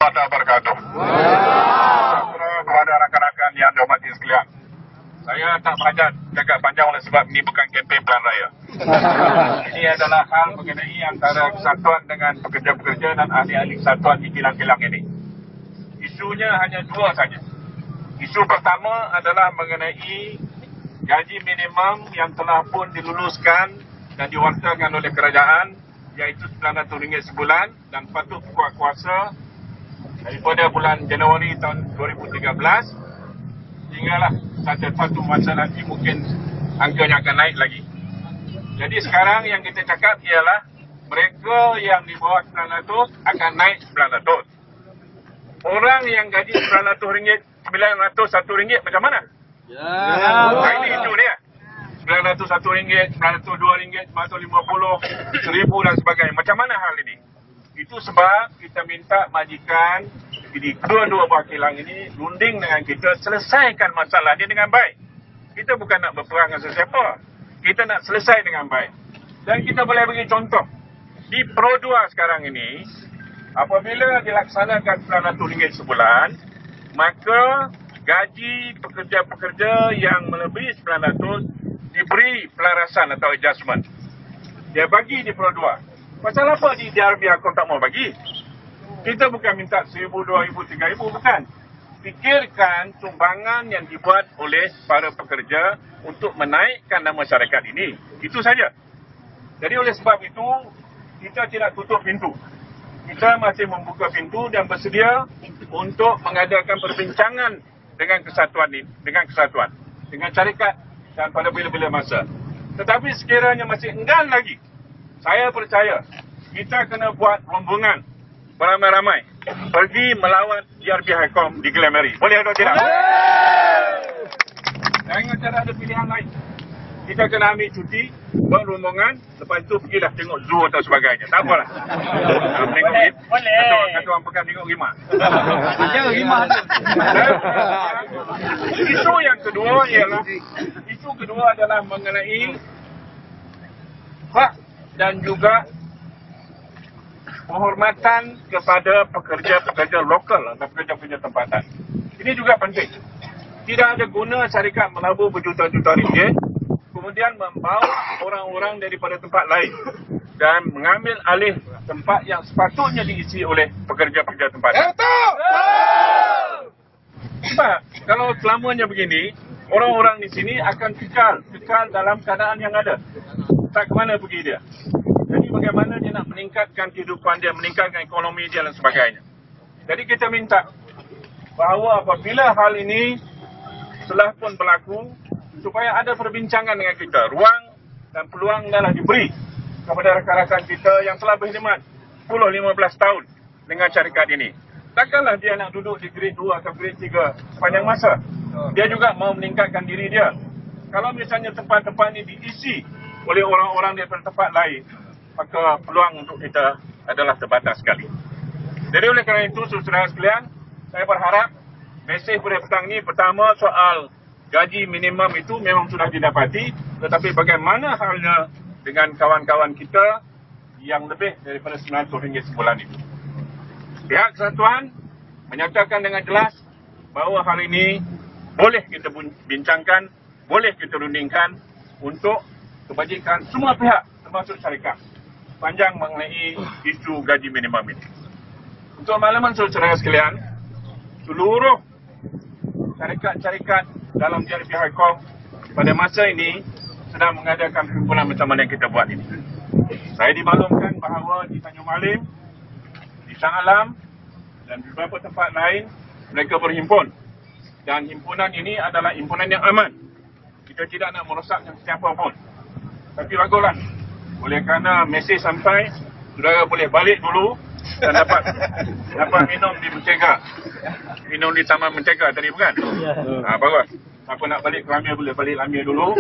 Wabarakatuh. Kepada rakan-rakan yang dihormati sekalian, saya tak berhajat cakap panjang oleh sebab ini bukan kempen pilihan raya. Ini adalah hal mengenai antara kesatuan dengan pekerja-pekerja dan ahli-ahli kesatuan di kilang-kilang ini. Isunya hanya dua saja. Isu pertama adalah mengenai gaji minimum yang telah pun diluluskan dan diwartakan oleh kerajaan, iaitu RM900 sebulan dan patut kuat kuasa daripada bulan Januari tahun 2013 hinggalah satu masa nanti mungkin angkanya akan naik lagi. Jadi sekarang yang kita cakap ialah mereka yang di bawah 900 akan naik 900. Orang yang gaji RM900, RM901 macam mana? Nah, ini isu dia. RM901, RM902, RM950, RM1000 dan sebagainya. Macam mana hal ini? Itu sebab kita minta majikan di kedua-dua buah kilang ini runding dengan kita, selesaikan masalah ini dengan baik. Kita bukan nak berperang dengan sesiapa. Kita nak selesai dengan baik. Dan kita boleh bagi contoh. Di Pro 2 sekarang ini, apabila dilaksanakan RM900 sebulan, maka gaji pekerja-pekerja yang melebihi 900 diberi pelarasan atau adjustment. Dia bagi di Pro 2. Pasal apa di DRB aku tak mau bagi? Kita bukan minta 1,000, 2,000, 3,000, bukan. Fikirkan sumbangan yang dibuat oleh para pekerja untuk menaikkan nama syarikat ini. Itu saja. Jadi oleh sebab itu, kita tidak tutup pintu. Kita masih membuka pintu dan bersedia untuk mengadakan perbincangan dengan kesatuan ini, dengan syarikat dan pada bila-bila masa. Tetapi sekiranya masih enggan lagi, saya percaya kita kena buat rombongan beramai-ramai pergi melawan DRB Highcom di Glameri. Boleh atau tidak? Jangan cara ada pilihan lain. Kita kena ambil cuti, buat rombongan, lepas itu pergilah tengok zoo atau sebagainya. Tak apalah. Boleh. Kata orang pekan tengok rimah. Rimah tu. Isu kedua adalah mengenai hak dan juga penghormatan kepada pekerja-pekerja lokal atau pekerja-pekerja tempatan. Ini juga penting. Tidak ada guna syarikat melabur berjuta-juta ringgit kemudian membawa orang-orang daripada tempat lain dan mengambil alih tempat yang sepatutnya diisi oleh pekerja-pekerja tempatan. Sebab kalau selamanya begini, orang-orang di sini akan kekal dalam keadaan yang ada. Tak ke mana pergi dia. Jadi bagaimana dia nak meningkatkan kehidupan dia, meningkatkan ekonomi dia dan sebagainya. Jadi kita minta bahawa apabila hal ini telah pun berlaku, supaya ada perbincangan dengan kita. Ruang dan peluang adalah diberi kepada rakan-rakan kita yang telah berkhidmat 10-15 tahun dengan syarikat ini. Takkanlah dia nak duduk di grade 2 atau grade 3 sepanjang masa. Dia juga mau meningkatkan diri dia. Kalau misalnya tempat-tempat ini diisi oleh orang-orang daripada tempat lain, maka peluang untuk kita adalah terbatas sekali. Jadi oleh kerana itu, saudara sekalian, saya berharap mesej pada petang ini, pertama soal gaji minimum itu memang sudah didapati, tetapi bagaimana halnya dengan kawan-kawan kita yang lebih daripada RM900 sebulan itu. Pihak kesatuan menyatakan dengan jelas bahawa hal ini boleh kita bincangkan, boleh kita rundingkan untuk kebajikan semua pihak termasuk syarikat panjang mengenai isu gaji minimum ini. Untuk makluman saudara sekalian, seluruh syarikat-syarikat dalam DRB Highcom pada masa ini sedang mengadakan perhimpunan macam mana yang kita buat ini. Saya dimaklumkan bahawa di Tanjung Malim, di Shah Alam dan di beberapa tempat lain mereka berhimpun. Dan himpunan ini adalah himpunan yang aman. Kita tidak nak merosakkan siapa pun. Tapi baguslah. Oleh kerana mesej sampai, saudara boleh balik dulu dan dapat minum di Mentega. Minum di Taman Mentega tadi bukan? Bagus. Siapa nak balik ke Lamia boleh balik Lamia dulu.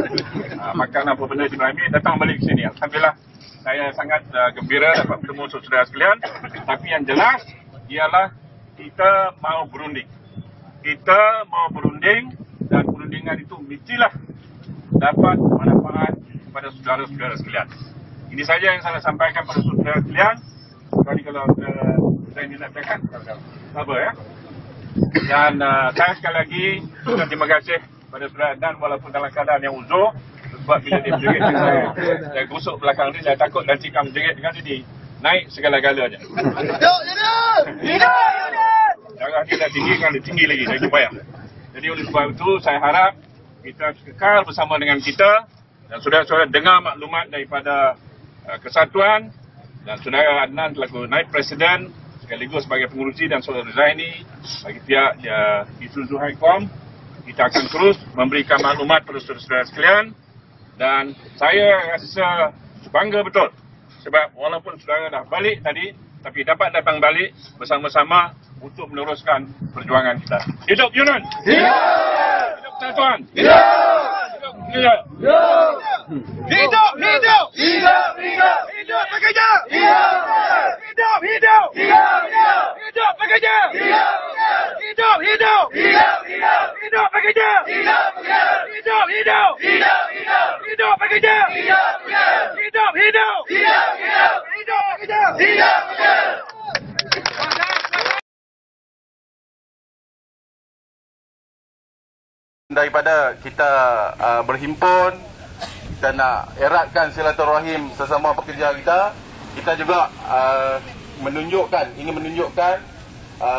Makan apa benda di Lamia, datang balik ke sini. Alhamdulillah, saya sangat gembira dapat bertemu saudara sekalian. Tapi yang jelas ialah kita mau berunding. Kita mau berunding dan perundingan itu mestilah dapat manfaat kepada saudara-saudara sekalian. Ini saja yang saya sampaikan pada saudara sekalian. Tadi kalau Saya ingin sampaikan. Sabar ya. Dan saya sekali lagi terima kasih pada saudara Adnan walaupun dalam keadaan yang uzur. Sebab bila dia menjerit saya gosok belakang ni, saya takut nanti kan menjerit dengan ini naik segala-galanya. Darah dia dah tinggi, kan dia tinggi lagi, saya bayang. Jadi oleh sebab itu saya harap kita kekal bersama dengan kita dan saudara-saudara dengar maklumat daripada Kesatuan dan saudara Adnan selaku Naib Presiden sekaligus sebagai pengurusi dan saudara Zaini bagi pihak Isuzu Highcom. Kita akan terus memberikan maklumat kepada saudara-saudara sekalian dan saya rasa bangga betul sebab walaupun saudara dah balik tadi tapi dapat datang balik bersama-sama untuk meneruskan perjuangan kita. Hidup Yunan! Hidup! Hidup Kesatuan! Hidup! Hidup! Hidup! Hidup! Hidup! Hidup! Hidup! Hidup pekerja! Hidup! Hidup! Hidup! Hidup! Hidup pekerja! Hidup! Hidup! Hidup! Hidup! Hidup pekerja! Hidup! Hidup! Hidup! Hidup! Hidup pekerja! Hidup! Hidup! Hidup! Hidup pekerja! Hidup! Daripada kita berhimpun, kita nak eratkan silaturahim sesama pekerja kita, kita juga ingin menunjukkan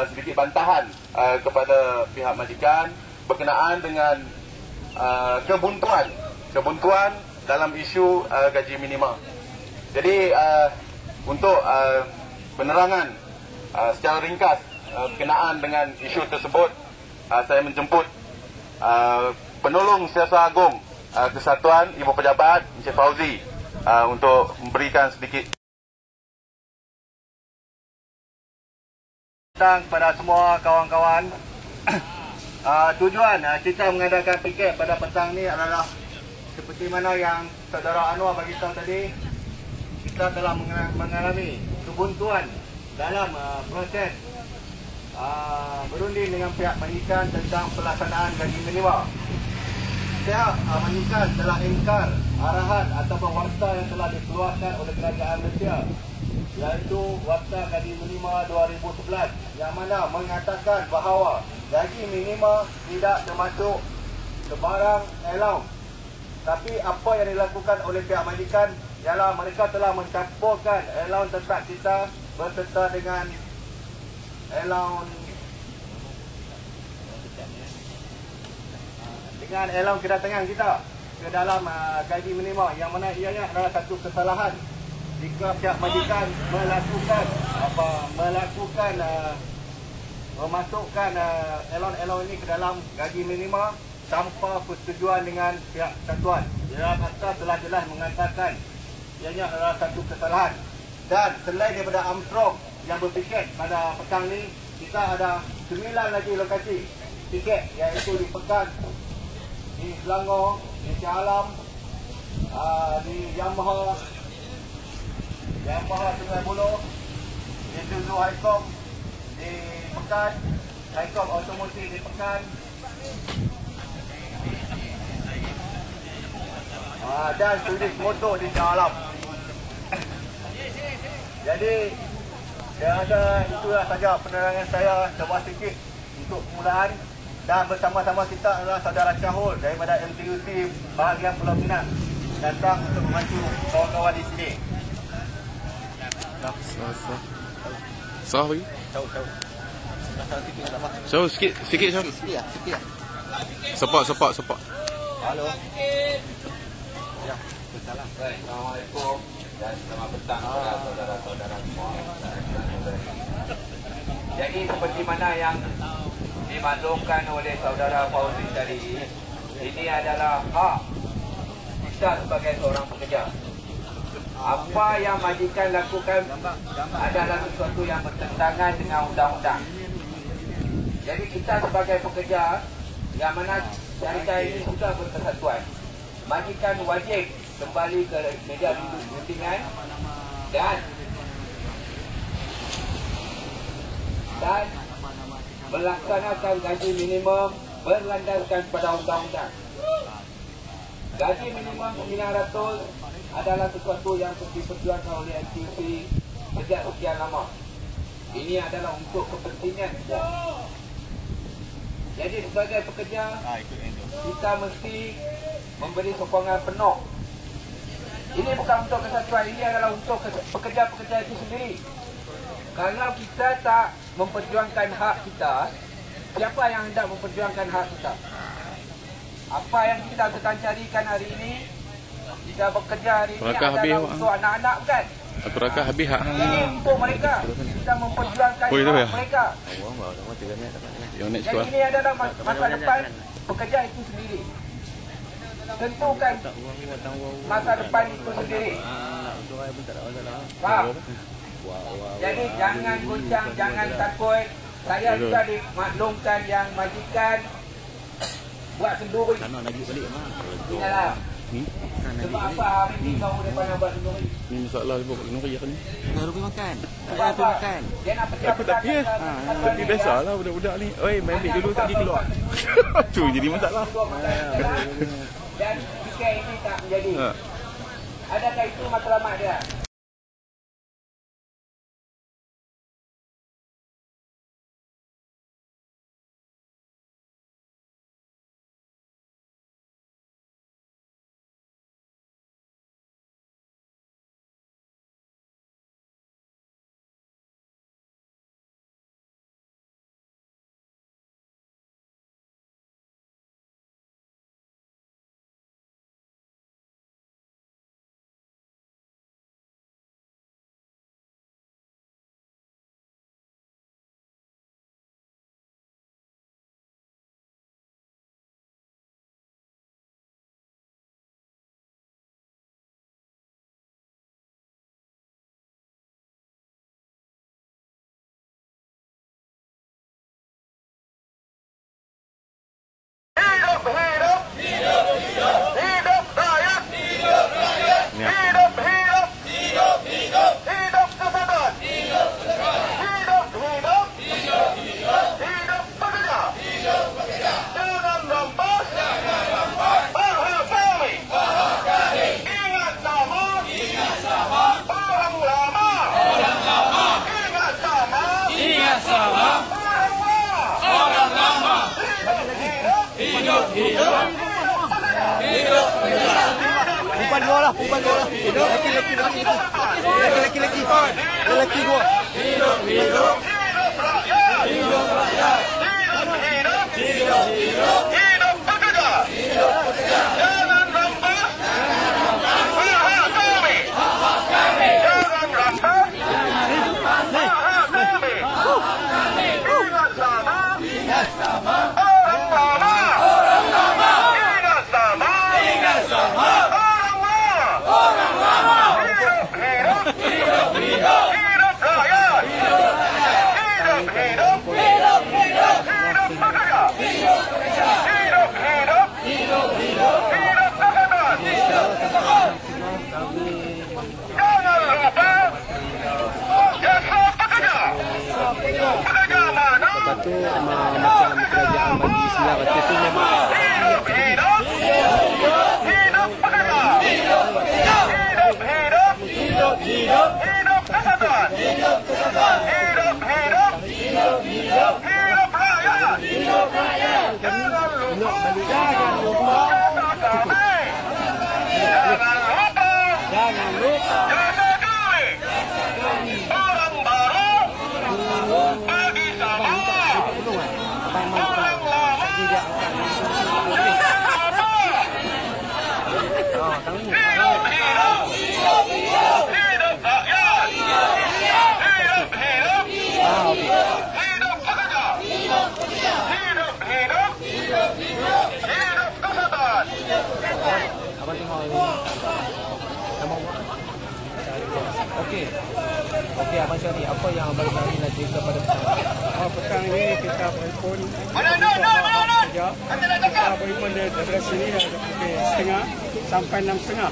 sedikit bantahan kepada pihak majikan berkenaan dengan kebuntuan dalam isu gaji minima. Jadi untuk penerangan secara ringkas berkenaan dengan isu tersebut, saya menjemput Penolong Siasat Agung Kesatuan Ibu Pejabat Encik Fauzi untuk memberikan sedikit kepada semua kawan-kawan. Tujuan kita mengadakan piket pada petang ni adalah seperti mana yang Saudara Anwar bagi tahu tadi, kita telah mengalami kebuntuan dalam proses berunding dengan pihak majikan tentang pelaksanaan gaji minima. Pihak majikan telah ingkar arahan ataupun warta yang telah dikeluarkan oleh Kerajaan Malaysia, iaitu Warta Gaji Minima 2011 yang mana mengatakan bahawa gaji minima tidak termasuk sebarang allowance. Tapi apa yang dilakukan oleh pihak majikan ialah mereka telah mencampurkan allowance tetap kita berserta dengan allowance kedatangan kita ke dalam gaji minima, yang mana ianya adalah satu kesalahan jika pihak majikan memasukkan allowance ini ke dalam gaji minima tanpa persetujuan dengan pihak Kesatuan. Dalam akta telah jelas mengatakan ianya adalah satu kesalahan. Dan selain daripada Armstrong yang berpiket pada petang ni, kita ada 9 lagi lokasi piket, iaitu di Pekan, di Selangor, di Shah Alam, di Yamaha Sungai Buloh, di Isuzu Highcom di Pekan, Highcom Automotif di Pekan, dan Sudis Motor di Shah Alam. Jadi saya rasa itulah saja penerangan saya sebuah sikit untuk permulaan. Dan bersama-sama kita adalah saudara Syahul daripada MTUC bahagian Pulau Pinang datang untuk membantu kawan-kawan di sini. Sah lagi? Jauh sikit Syah. Sepak. Halo. Ya, salam. Assalamualaikum dan selamat petang kepada saudara-saudara semua. Jadi seperti mana yang dimaklumkan oleh saudara Fauzi tadi, ini adalah hak kita sebagai seorang pekerja. Apa yang majikan lakukan adalah sesuatu yang bertentangan dengan undang-undang. Jadi kita sebagai pekerja yang mana hari ini sudah berkesatuan, majikan wajib kembali ke meja rundingan dan melaksanakan gaji minimum berlandaskan pada undang-undang. Gaji minimum pembinaan ratus adalah sesuatu yang diperjuangkan oleh MTUC sejak sekian lama. Ini adalah untuk kepentingan kita. Jadi sebagai pekerja, kita mesti memberi sokongan penuh. Ini bukan untuk kesatuan, ini adalah untuk pekerja-pekerja itu sendiri. Kalau kita tak memperjuangkan hak kita, siapa yang hendak memperjuangkan hak kita? Apa yang kita sedang carikan hari ini, kita bekerja hari ini adalah untuk anak-anak, bukan? Aku rasa habis hak. Ini untuk mereka. Kita memperjuangkan hak mereka. Jadi ini adalah masa depan pekerja itu sendiri. Tentukan masa depan itu sendiri. Faham? Jadi jangan goncang, jangan takut. Saya juga dimaklumkan yang majikan buat senduri. Inilah. Sebab apa hari ini kau boleh buat senduri? Ni masalah ibu kat sendiri kan. Baru pergi makan. Tak pergi makan. Dia nak pecah. Aku tak pergi. Tapi biasalah budak-budak ni. Oi, main ambil dulu tak pergi keluar. Tu jadi masalah. Dan jika ini tak menjadi, adakah itu matlamat dia? Lelaki gua. Hidup rakyat. Hidup pekerja. Jangan rampas hak kami. Jangan rampas hak kami. Ingat sama orang lama. Ingat sama orang lama. Hidup rakyat. Hidup pekerja. Hidup kesehatan. Jangan lupa jasa pekerja. Pekerja mana? Itu macam kerajaan bagi Islam kata tu memang Hidup pekerja. Hidup kesehatan. Hidup rakyat. Jangan lupa jasa kami. Jangan lupa jasa kami. Orang baru bagi sama. Orang lama hidup rakyat. Hidup pekerja. Hidup kesehatan. abang tengok ni. Nama Okey. Okey abang Syari, apa yang abang Syari nak cerita pada petang? Petang ini kita berhimpun Mana? kita berhimpun dari sini ada pukul setengah sampai 6:30.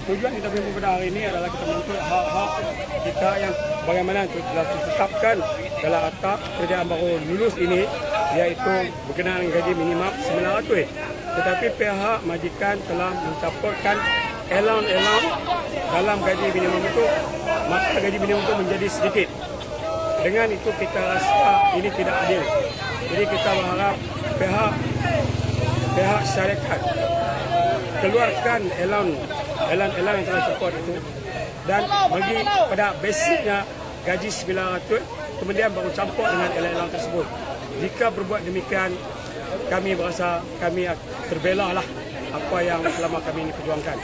Tujuan kita berhimpun pada hari ini adalah kita menuntut hak-hak kita yang bagaimana telah ditetapkan dalam akta kerajaan baru lulus ini, iaitu berkenaan gaji minimum 900. Tetapi pihak majikan telah mencampurkan elang dalam gaji minimum itu, maka gaji minimum itu menjadi sedikit. Dengan itu kita rasa ini tidak adil. Jadi kita berharap pihak syarikat keluarkan elan yang telah support itu dan bagi pada basicnya gaji 900, kemudian baru campur dengan elan tersebut. Jika berbuat demikian, kami berasa kami terbela lah apa yang selama kami ini perjuangkan.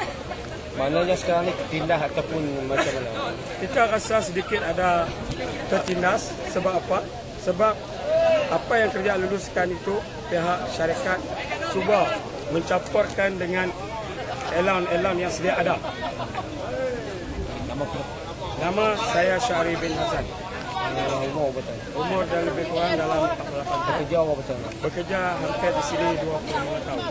Maknanya sekarang ni tertindas ataupun macam mana? Kita rasa sedikit ada tertindas. Sebab apa? Sebab apa yang kerja luluskan itu pihak syarikat cuba mencampurkan dengan elan yang sedia ada. Nama saya Syahri bin Hasan. Umur betul. Umur dan lebih kurang dalam 48 tahun. Bekerja apa betul? Bekerja hampir di sini 25 tahun.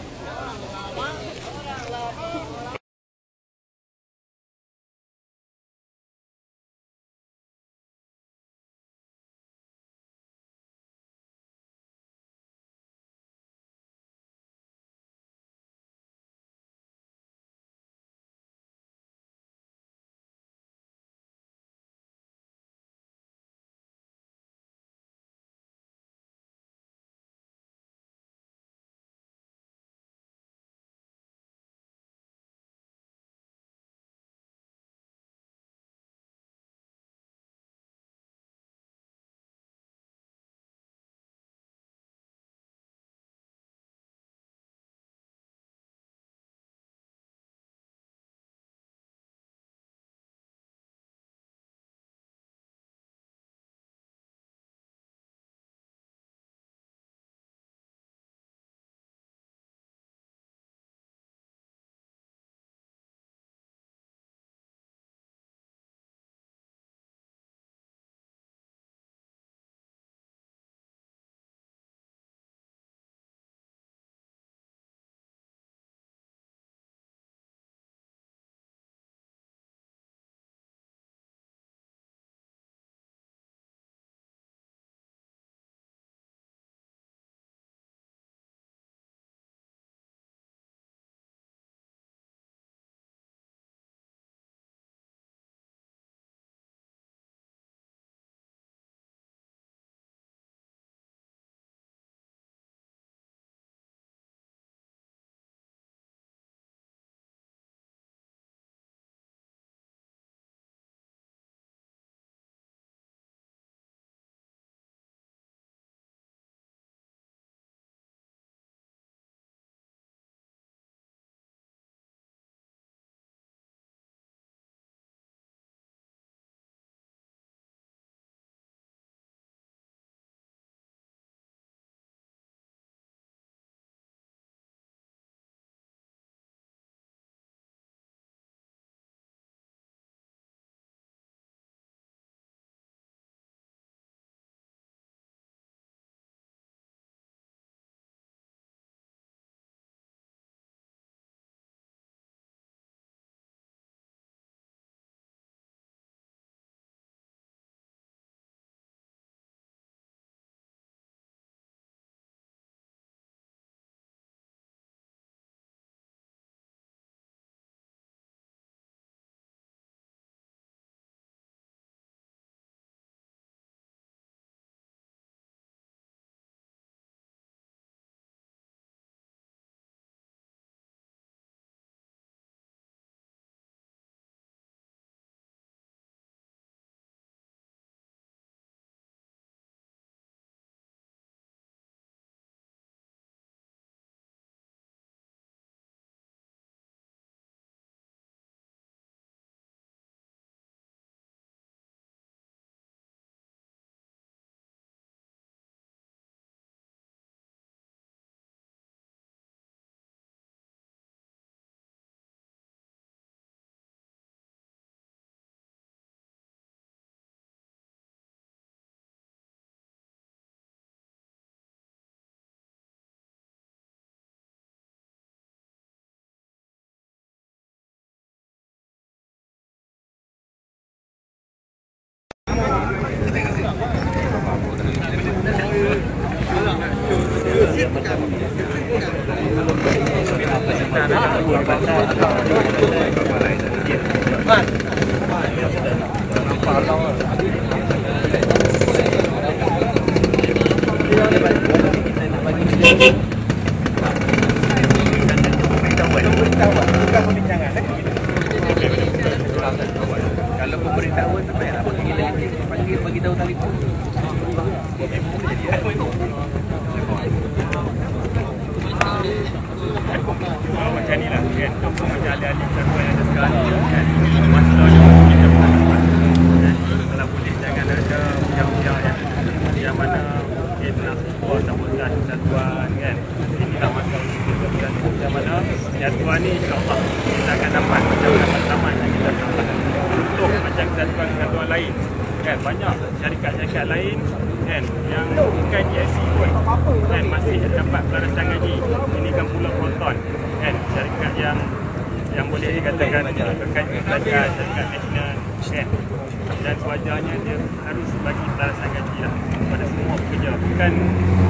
Nampak Bukan pembincangan. Kalau pemberitahuan tu payah apa panggil bagi tahu telefon. Macam ni lah kan, macam ahli-ahli kesatuan yang ada sekarang ni kan, masalahnya kita bukan dapat kan, kalau boleh jangan ada pihak-pihak yang mana mungkin nak support sambutan kesatuan kan. Inilah masalah kita yang mana kesatuan ni insyaAllah kita akan dapat macam dapat taman yang kita dapat untuk macam kesatuan-kesatuan lain kan, banyak syarikat-syarikat lain kan yang bukan GSC pun kan masih dapat pelarasan gaji. Ini kan Pulau Proton kan, syarikat yang boleh dikatakan berkait syarikat nasional kan, dan sewajarnya dia harus bagi pelarasan gaji lah kepada semua pekerja, bukan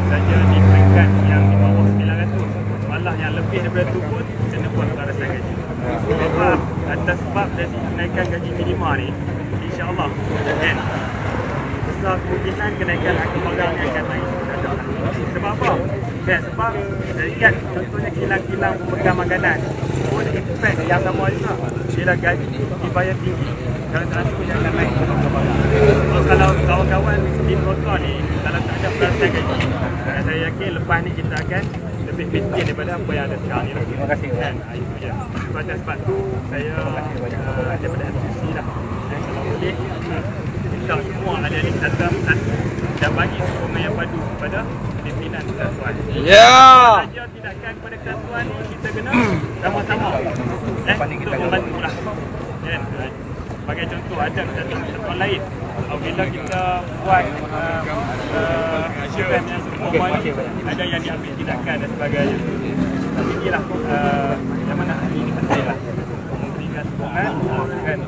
saja di peringkat yang di bawah 900, malah yang lebih daripada itu pun kena buat pelarasan gaji. Sebab atas sebab dari kenaikan gaji minima ni insyaAllah kan, besar kemungkinan kenaikan harga barang yang akan naik. Sebab apa? Kan, sebab lihat contohnya kilang-kilang pemegang makanan pun impact yang sama juga. Bila gaji dibayar tinggi, kalau transfer yang akan naik harga barang. So, kalau kawan-kawan di Proton ni kalau tak ada pelatihan gaji, saya yakin lepas ni kita akan lebih miskin daripada apa yang ada sekarang ni. Terima kasih kan. Itu je. Sebab tu saya daripada FCC lah. Kalau boleh minta semua ahli-ahli kesatuan dan bagi sokongan yang padu kepada pimpinan kesatuan. Saja tindakan kepada kesatuan ni kita kena sama-sama untuk membantu lah. Sebagai contoh ada kesatuan lain, bila kita buat program yang semua ni ada yang diambil tindakan dan sebagainya. Tapi inilah yang mana ahli ni penting lah memberikan sokongan dan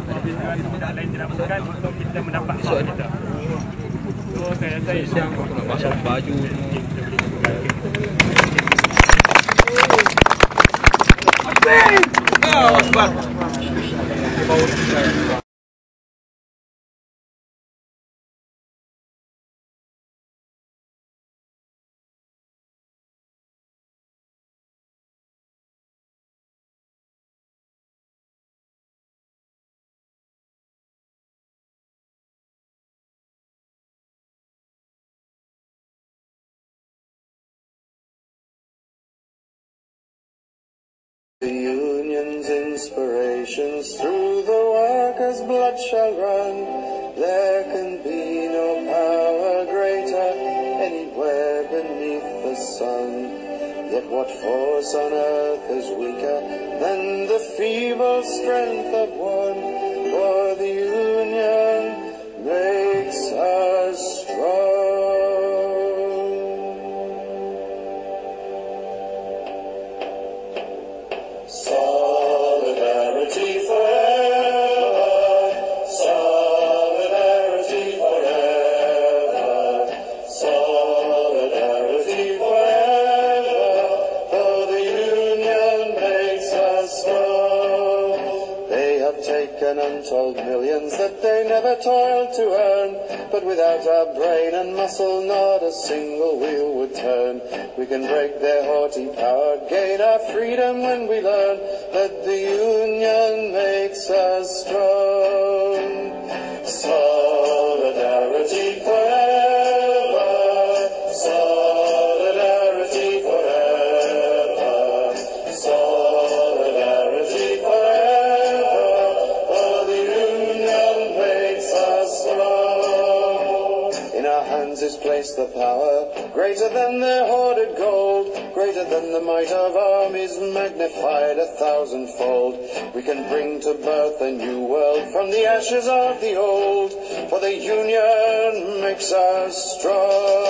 tidak lain tidak bukan untuk kita mendapat hak kita. So saya rasa yang nak masuk baju The union's inspirations through the workers' blood shall run. There can be no power greater anywhere beneath the sun. Yet what force on earth is weaker than the feeble strength of one? For the union makes us strong. Solidarity forever, solidarity forever, solidarity forever, for the union makes us strong. They have taken untold millions that they never toiled to earn, but without our brain and muscle not a single wheel would turn. We can break their haughty power, gain our freedom when we learn that the union makes us strong. Solidarity forever, solidarity forever, solidarity forever, for the union makes us strong. In our hands is placed the power greater than their hoarded gold, greater than the might of armies magnified 1,000-fold. We can bring to birth a new world from the ashes of the old, for the union makes us strong.